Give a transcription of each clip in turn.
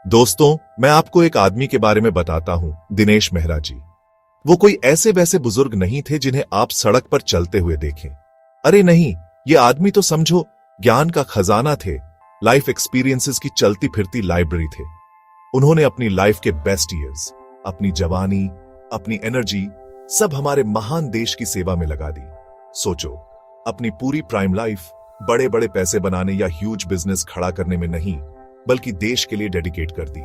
दोस्तों, मैं आपको एक आदमी के बारे में बताता हूं, दिनेश मेहरा जी। वो कोई ऐसे वैसे बुजुर्ग नहीं थे जिन्हें आप सड़क पर चलते हुए देखें। अरे नहीं, ये आदमी तो समझो ज्ञान का खजाना थे, लाइफ एक्सपीरियंसेस की चलती फिरती लाइब्रेरी थे। उन्होंने अपनी लाइफ के बेस्ट ईयर्स, अपनी जवानी, अपनी एनर्जी सब हमारे महान देश की सेवा में लगा दी। सोचो, अपनी पूरी प्राइम लाइफ बड़े बड़े पैसे बनाने या ह्यूज बिजनेस खड़ा करने में नहीं, बल्कि देश के लिए डेडिकेट कर दी।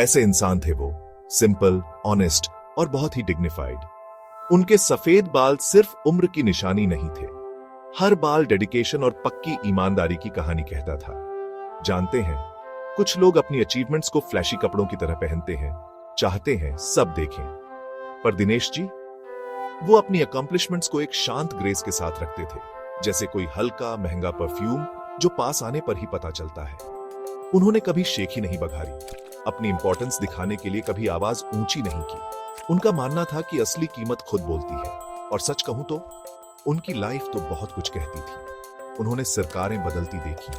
ऐसे इंसान थे वो, सिंपल, ऑनेस्ट और बहुत ही डिग्निफाइड। उनके सफेद बाल सिर्फ उम्र की निशानी नहीं थे, हर बाल डेडिकेशन और पक्की ईमानदारी की कहानी कहता था। जानते हैं, कुछ लोग अपनी अचीवमेंट्स को फ्लैशी कपड़ों की तरह पहनते हैं, चाहते हैं सब देखें, पर दिनेश जी, वो अपनी अकॉम्प्लिशमेंट्स को एक शांत ग्रेस के साथ रखते थे, जैसे कोई हल्का महंगा परफ्यूम जो पास आने पर ही पता चलता है। उन्होंने कभी शेख ही नहीं बघारी, अपनी इंपॉर्टेंस दिखाने के लिए कभी आवाज ऊंची नहीं की। उनका मानना था कि असली कीमत खुद बोलती है, और सच कहूं तो उनकी लाइफ तो बहुत कुछ कहती थी। उन्होंने सरकारें बदलती देखी,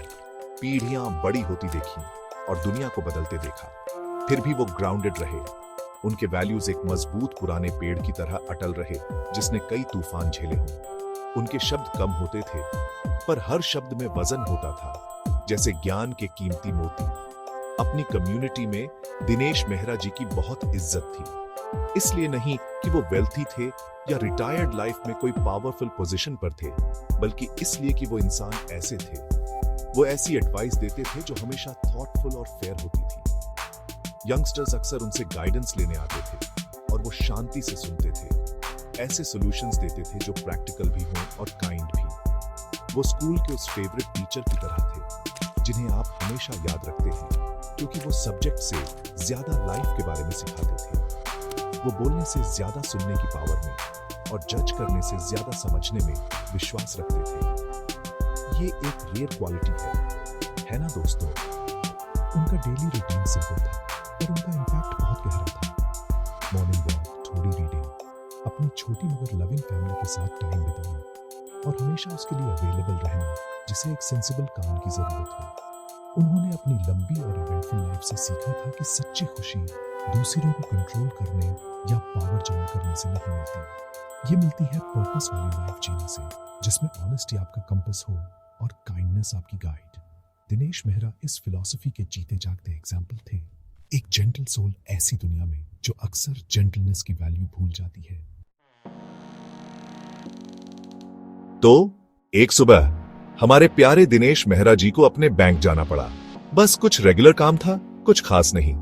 पीढ़ियां बड़ी होती देखी और दुनिया को बदलते देखा, फिर भी वो ग्राउंडेड रहे। उनके वैल्यूज एक मजबूत पुराने पेड़ की तरह अटल रहे, जिसने कई तूफान झेले हों। उनके शब्द कम होते थे, पर हर शब्द में वजन होता था, जैसे ज्ञान के कीमती मोती। अपनी कम्युनिटी में दिनेश मेहरा जी की बहुत इज्जत थी, इसलिए नहीं कि वो वेल्थी थे या रिटायर्ड लाइफ में कोई पावरफुल पोजीशन पर थे, बल्कि इसलिए कि वो इंसान ऐसे थे। वो ऐसी एडवाइस देते थे जो हमेशा थॉटफुल और फेयर होती थी। यंगस्टर्स अक्सर उनसे गाइडेंस लेने आते थे और वो शांति से सुनते थे, ऐसे सॉल्यूशंस देते थे जो प्रैक्टिकल भी हों और काइंड भी। वो स्कूल के उस फेवरेट टीचर की तरह थे जिन्हें आप हमेशा याद रखते हैं, क्योंकि वो सब्जेक्ट से ज्यादा लाइफ के बारे में सिखाते थे। वो बोलने से ज्यादा सुनने की पावर में और जज करने से ज्यादा समझने में विश्वास रखते थे। ये एक रेयर क्वालिटी है ना दोस्तों? उनका डेली रूटीन सिंपल था, पर उनका इम्पैक्ट बहुत गहरा था। मॉर्निंग वॉक, थोड़ी रीडिंग, अपनी छोटी मगर लविंग फैमिली के साथ टाइम बिताना और हमेशा उसके लिए अवेलेबल रहना, जिसे एक सेंसिबल काम की जरूरत हो। उन्होंने अपनी लंबी और इवेंटफुल लाइफ से सीखा था कि सच्ची खुशी दूसरों को कंट्रोल करने या पावर जमा करने से नहीं मिलती। ये मिलती है पर्पस वाली लाइफ जीने से, जिसमें ऑनेस्टी आपका कंपास हो और काइंडनेस आपकी गाइड। दिनेश मेहरा इस फिलॉसफी के जीते जागते एग्जाम्पल थे। एक जेंटल सोल ऐसी दुनिया में जो अक्सर जेंटलनेस की वैल्यू भूल जाती है। तो एक सुबह हमारे प्यारे दिनेश मेहरा जी को अपने बैंक जाना पड़ा। बस कुछ रेगुलर काम था, कुछ खास नहीं।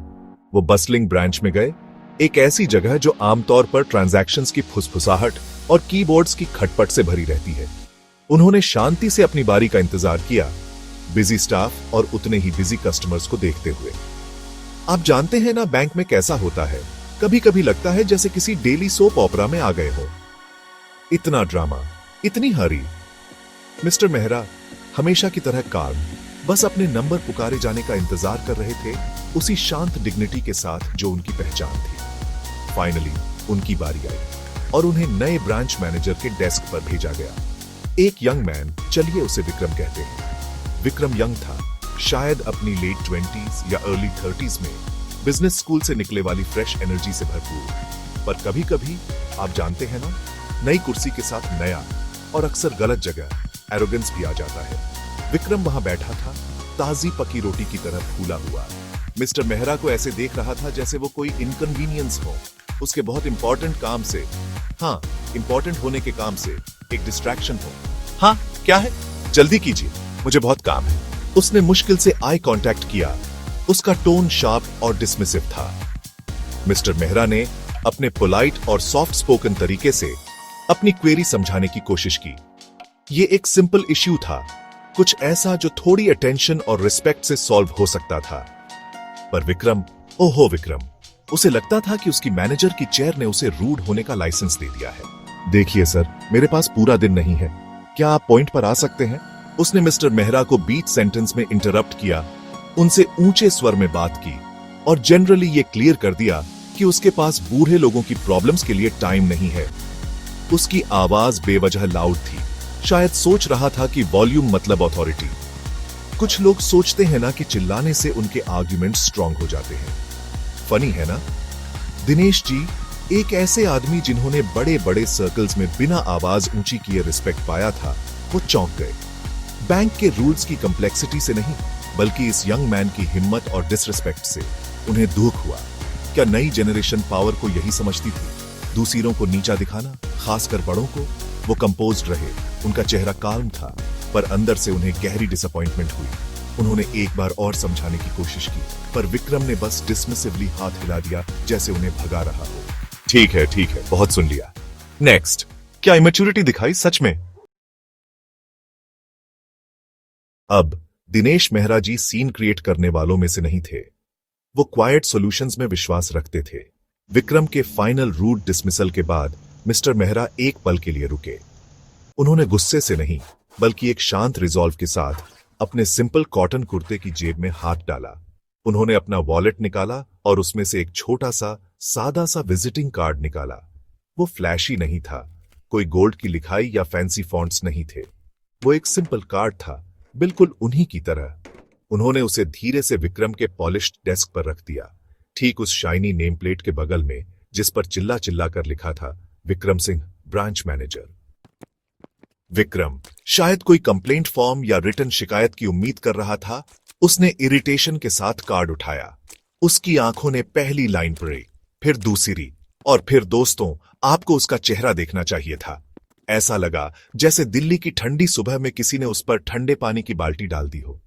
वो बसलिंग ब्रांच में गए, एक ऐसी जगह जो आमतौर पर ट्रांजैक्शंस की फुसफुसाहट और कीबोर्ड्स की खटपट से भरी रहती है। उन्होंने शांति से अपनी बारी का इंतजार किया, बिजी स्टाफ और उतने ही बिजी कस्टमर्स को देखते हुए। आप जानते हैं ना, बैंक में कैसा होता है, कभी कभी लगता है जैसे किसी डेली सोप ऑपरा में आ गए हो। इतना ड्रामा, इतनी हरी। मिस्टर मेहरा हमेशा की तरह काम, बस अपने नंबर पुकारे जाने का इंतजार कर रहे थे, उसी शांत डिग्निटी के साथ जो उनकी पहचान थी। फाइनली उनकी बारी आई और उन्हें नए ब्रांच मैनेजर के डेस्क पर भेजा गया। एक यंग मैन, चलिए उसे विक्रम कहते हैं। विक्रम यंग था, शायद अपनी लेट 20s या अर्ली 30s में, बिजनेस स्कूल से निकले वाली फ्रेश एनर्जी से भरपूर। पर कभी कभी आप जानते हैं ना, नई कुर्सी के साथ नया और अक्सर गलत जगह एरोगेंस भी आ जाता है। विक्रम वहां बैठा था, ताजी पकी रोटी की तरह फूला हुआ। मिस्टर मेहरा को ऐसे देख रहा था जैसे वो कोई इनकन्वीनियंस हो, उसके बहुत इंपॉर्टेंट काम से, हाँ, इंपॉर्टेंट होने के काम से एक डिस्ट्रैक्शन हो। हाँ, क्या है? जल्दी कीजिए, मुझे बहुत काम है। उसने मुश्किल से आई कांटेक्ट किया। उसका टोन शार्प और डिसमिसिव था। मिस्टर मेहरा ने अपने पोलाइट और सॉफ्ट स्पोकन तरीके से अपनी क्वेरी समझाने की कोशिश की। ये एक सिंपल इश्यू था, कुछ ऐसा जो थोड़ी अटेंशन और रिस्पेक्ट से सॉल्व हो सकता था। पर विक्रम, ओहो विक्रम, उसे लगता था कि उसकी मैनेजर की चेयर ने उसे रूड होने का लाइसेंस दे दिया है। देखिए सर, मेरे पास पूरा दिन नहीं है, क्या आप पॉइंट पर आ सकते हैं? उसने मिस्टर मेहरा को बीच सेंटेंस में इंटरप्ट किया, उनसे ऊंचे स्वर में बात की और जनरली ये क्लियर कर दिया कि उसके पास बूढ़े लोगों की प्रॉब्लम्स के लिए टाइम नहीं है। उसकी आवाज बेवजह लाउड थी, शायद सोच रहा था कि वॉल्यूम मतलब अथॉरिटी। कुछ लोग सोचते हैं ना कि चिल्लाने से उनके आर्ग्यूमेंट स्ट्रांग हो जाते हैं। फनी है ना? दिनेश जी एक ऐसे आदमी जिन्होंने बड़े बड़े सर्कल्स में बिना आवाज ऊंची किए रिस्पेक्ट पाया था, वो चौंक गए। बैंक के रूल्स की कॉम्प्लेक्सिटी से नहीं, बल्कि इस यंग मैन की हिम्मत और डिसरिस्पेक्ट से उन्हें दुख हुआ। क्या नई जनरेशन पावर को यही समझती थी, दूसरों को नीचा दिखाना, खासकर बड़ों को? वो कंपोज्ड रहे, उनका चेहरा काल्म था, पर अंदर से उन्हें गहरी डिसअपॉइंटमेंट हुई। उन्होंने एक बार और समझाने की कोशिश की, पर विक्रम ने बस डिसमिसिवली हाथ हिला दिया, जैसे उन्हें भगा रहा हो। ठीक है, बहुत सुन लिया। नेक्स्ट। क्या इमेच्योरिटी दिखाई सच में? अब दिनेश मेहरा जी सीन क्रिएट करने वालों में से नहीं थे। वो क्वाइट सॉल्यूशंस में विश्वास रखते थे। विक्रम के फाइनल रूड डिसमिसल के बाद मिस्टर मेहरा एक पल के लिए रुके। उन्होंने गुस्से से नहीं, बल्कि एक शांत रिजॉल्व के साथ अपने सिंपल कॉटन कुर्ते की जेब में हाथ डाला। उन्होंने अपना वॉलेट निकाला और उसमें से एक छोटा सा सादा सा विजिटिंग कार्ड निकाला। वो फ्लैशी नहीं था, कोई गोल्ड की लिखाई या फैंसी फॉन्ट्स नहीं थे। वो एक सिंपल कार्ड था, बिल्कुल उन्हीं की तरह। उन्होंने उसे धीरे से विक्रम के पॉलिश्ड डेस्क पर रख दिया, ठीक उस शाइनी नेम प्लेट के बगल में जिस पर चिल्ला चिल्ला कर लिखा था, विक्रम सिंह, ब्रांच मैनेजर। विक्रम शायद कोई कंप्लेंट फॉर्म या रिटन शिकायत की उम्मीद कर रहा था। उसने इरिटेशन के साथ कार्ड उठाया। उसकी आंखों ने पहली लाइन पढ़ी, फिर दूसरी, और फिर दोस्तों, आपको उसका चेहरा देखना चाहिए था। ऐसा लगा जैसे दिल्ली की ठंडी सुबह में किसी ने उस पर ठंडे पानी की बाल्टी डाल दी हो।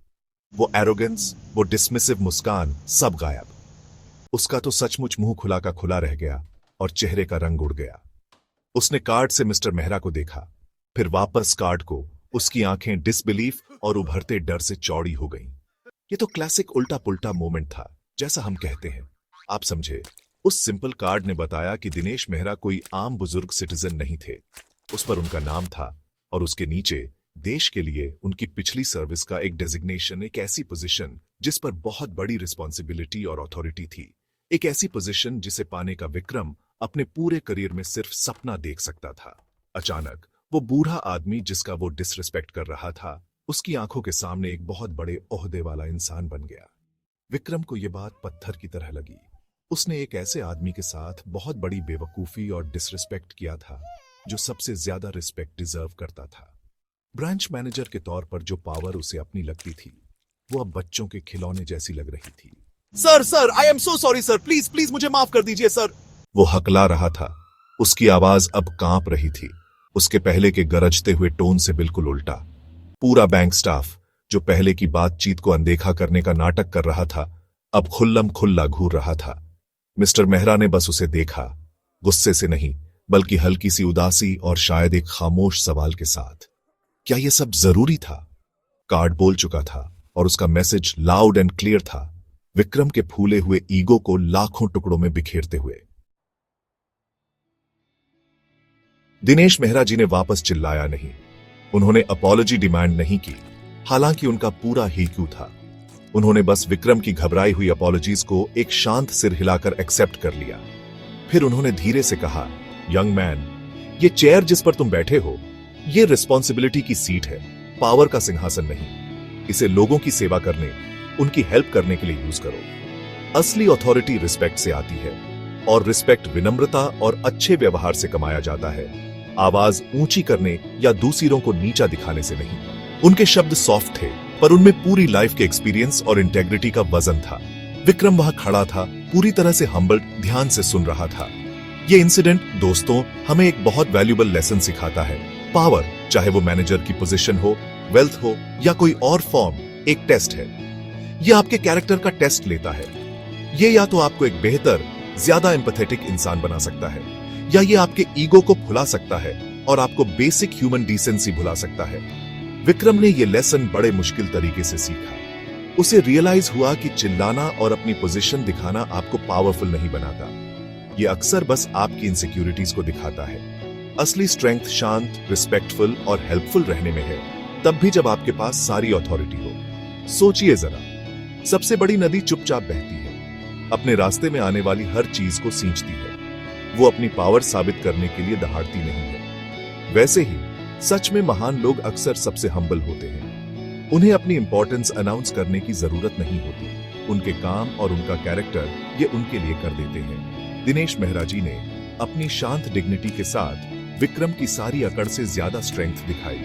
वो एरोगेंस, वो डिसमिसिव मुस्कान, सब गायब। उसका तो सचमुच मुंह खुला का खुला रह गया और चेहरे का रंग उड़ गया। उसने कार्ड से मिस्टर मेहरा को देखा, फिर वापस कार्ड को। उसकी आंखें डिसबिलीफ और उभरते डर से चौड़ी हो गईं। ये तो क्लासिक उल्टा पुल्टा मोमेंट था, जैसा हम कहते हैं। आप समझे, उस सिंपल कार्ड ने बताया कि दिनेश मेहरा कोई आम बुजुर्ग सिटीजन नहीं थे। उस पर उनका नाम था और उसके नीचे देश के लिए उनकी पिछली सर्विस का एक डेजिग्नेशन, एक ऐसी पोजीशन जिस पर बहुत बड़ी रिस्पॉन्सिबिलिटी और अथॉरिटी थी। एक ऐसी पोजीशन जिसे पाने का विक्रम अपने पूरे करियर में सिर्फ सपना देख सकता था। अचानक वो बूढ़ा आदमी जिसका वो डिसरिस्पेक्ट कर रहा था, उसकी आंखों के सामने एक बहुत बड़े ओहदे वाला इंसान बन गया। विक्रम को यह बात पत्थर की तरह लगी। उसने एक ऐसे आदमी के साथ बहुत बड़ी बेवकूफी और डिसरिस्पेक्ट किया था जो सबसे ज्यादा रिस्पेक्ट डिजर्व करता था। ब्रांच मैनेजर के तौर पर जो पावर उसे अपनी लगती थी, वो अब बच्चों के खिलौने जैसी लग रही थी। Sir, I am so sorry sir, please मुझे माफ कर दीजिए सर। वो हकला रहा था। उसकी आवाज अब कांप रही थी, उसके पहले के गरजते हुए टोन से बिल्कुल उल्टा। पूरा बैंक स्टाफ, जो पहले की बातचीत को अनदेखा करने का नाटक कर रहा था, अब खुल्लम खुल्ला घूर रहा था। मिस्टर मेहरा ने बस उसे देखा, गुस्से से नहीं, बल्कि हल्की सी उदासी और शायद एक खामोश सवाल के साथ। क्या यह सब जरूरी था? कार्ड बोल चुका था और उसका मैसेज लाउड एंड क्लियर था, विक्रम के फूले हुए ईगो को लाखों टुकड़ों में बिखेरते हुए। दिनेश मेहरा जी ने वापस चिल्लाया नहीं। उन्होंने अपॉलॉजी डिमांड नहीं की, हालांकि उनका पूरा ही क्यों था। उन्होंने बस विक्रम की घबराई हुई अपॉलॉजीज को एक शांत सिर हिलाकर एक्सेप्ट कर लिया। फिर उन्होंने धीरे से कहा, यंग मैन, ये चेयर जिस पर तुम बैठे हो, ये रिस्पॉन्सिबिलिटी की सीट है, पावर का सिंहासन नहीं। इसे लोगों की सेवा करने, उनकी हेल्प करने के लिए यूज करो। असली अथॉरिटी रिस्पेक्ट से आती है, और रिस्पेक्ट विनम्रता और अच्छे व्यवहार से कमाया जाता है, आवाज ऊंची करने या दूसरों को नीचा दिखाने से नहीं। उनके शब्द सॉफ्ट थे, पर उनमें पूरी लाइफ के एक्सपीरियंस और इंटेग्रिटी का वजन था। विक्रम वहां खड़ा था, पूरी तरह से हम्बल्ड, ध्यान से सुन रहा था। ये इंसिडेंट दोस्तों हमें एक बहुत वैल्यूएबल लेसन सिखाता है। पावर, चाहे वो मैनेजर की पोजीशन हो, वेल्थ हो या कोई और फॉर्म, एक टेस्ट है। ये आपके कैरेक्टर का टेस्ट लेता है। ये या तो आपको एक बेहतर, ज्यादा एम्पैथेटिक इंसान बना सकता है, या ये आपके ईगो को भुला सकता है और आपको बेसिक ह्यूमन डिसेंसी भुला सकता है। विक्रम ने यह लेसन बड़े मुश्किल तरीके से सीखा। उसे रियलाइज हुआ कि चिल्लाना और अपनी पोजीशन दिखाना आपको पावरफुल नहीं बनाता। ये अक्सर बस आपकी इनसिक्योरिटीज को दिखाता है। असली स्ट्रेंथ शांत, रिस्पेक्टफुल और हेल्पफुल रहने में है, तब भी जब आपके पास सारी अथॉरिटी हो। सोचिए जरा, सबसे बड़ी नदी चुपचाप बहती है, अपने रास्ते में आने वाली हर चीज को सींचती है। वो अपनी पावर साबित करने के लिए दहाड़ती नहीं है। वैसे ही सच में महान लोग अक्सर सबसे हम्बल होते हैं। उन्हें अपनी इंपॉर्टेंस अनाउंस करने की जरूरत नहीं होती। उनके काम और उनका कैरेक्टर ये उनके लिए कर देते हैं। दिनेश मेहरा जी ने अपनी शांत डिग्निटी के साथ विक्रम की सारी अकड़ से ज्यादा स्ट्रेंथ दिखाई।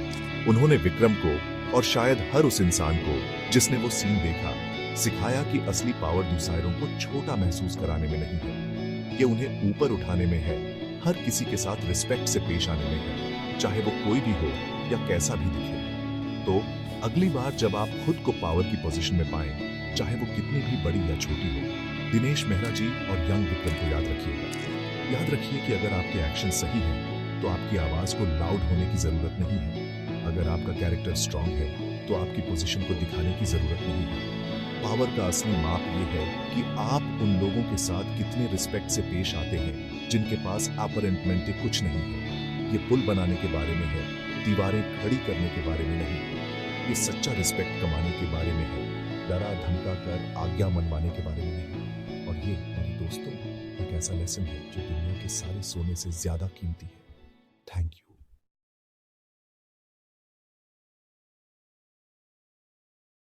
उन्होंने विक्रम को और शायद हर उस इंसान को जिसने वो सीन देखा, सिखाया कि असली पावर दूसरों को छोटा महसूस कराने में नहीं है, ये उन्हें ऊपर उठाने में है। हर किसी के साथ रिस्पेक्ट से पेश आने में है, चाहे वो कोई भी हो या कैसा भी दिखे। तो अगली बार जब आप खुद को पावर की पोजीशन में पाएं, चाहे वो कितनी भी बड़ी या छोटी हो, दिनेश मेहरा जी और यंग विक्रम को याद रखिएगा। याद रखिए कि अगर आपके एक्शन सही हैं, तो आपकी आवाज को लाउड होने की जरूरत नहीं है। अगर आपका कैरेक्टर स्ट्रांग है, तो आपकी पोजीशन को दिखाने की जरूरत नहीं है। पावर का असली माप ये है कि आप उन लोगों के साथ कितने रिस्पेक्ट से पेश आते हैं जिनके पास अपरेंटमेंट कुछ नहीं है। ये पुल बनाने के बारे में है, दीवारें खड़ी करने के बारे में नहीं। ये सच्चा रिस्पेक्ट कमाने के बारे में है, डरा धमका कर आज्ञा मनवाने के बारे में नहीं। और ये मेरे दोस्तों एक ऐसा लेसन है जो दुनिया के सारे सोने से ज्यादा कीमती है। Thank you.